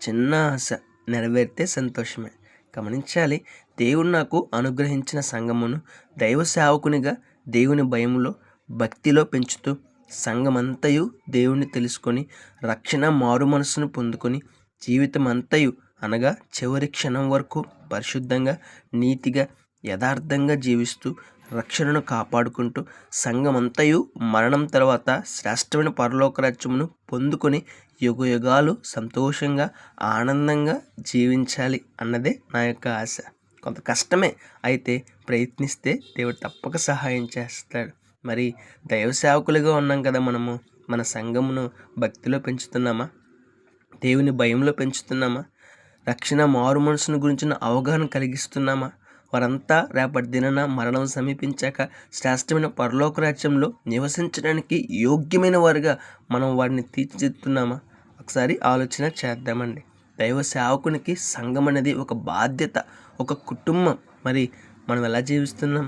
చిన్న ఆశ నెరవేరితే సంతోషమే. గమనించాలి, దేవుడు నాకు అనుగ్రహించిన సంఘమును దైవ సేవకునిగా దేవుని భయములో భక్తిలో పెంచుతూ సంఘమంతయు దేవుణ్ణి తెలుసుకొని రక్షణ మారు మనసును పొందుకొని జీవితం అంతయు అనగా చివరి క్షణం వరకు పరిశుద్ధంగా నీతిగా యథార్థంగా జీవిస్తూ రక్షణను కాపాడుకుంటూ సంఘమంతయు మరణం తర్వాత శ్రేష్టమైన పరలోక రాజ్యమును పొందుకొని యుగయుగాలు సంతోషంగా ఆనందంగా జీవించాలి అన్నదే నా యొక్క ఆశ. కొంత కష్టమే, అయితే ప్రయత్నిస్తే దేవుడు తప్పక సహాయం చేస్తాడు. మరి దైవ సేవకులుగా ఉన్నాం కదా, మన సంఘమును భక్తిలో పెంచుతున్నామా? దేవుని భయంలో పెంచుతున్నామా? రక్షణ మారు మనసును గురించిన అవగాహన కలిగిస్తున్నామా? వారంతా రేపటి దినాన మరణం సమీపించాక శ్రేష్టమైన పరలోక రాజ్యంలో నివసించడానికి యోగ్యమైన వారుగా మనం వారిని తీర్చిదిద్దుతున్నామా? ఒకసారి ఆలోచన చేద్దామండి. దైవ సేవకునికి సంఘం అనేది ఒక బాధ్యత, ఒక కుటుంబం. మరి మనం ఎలా జీవిస్తున్నాం?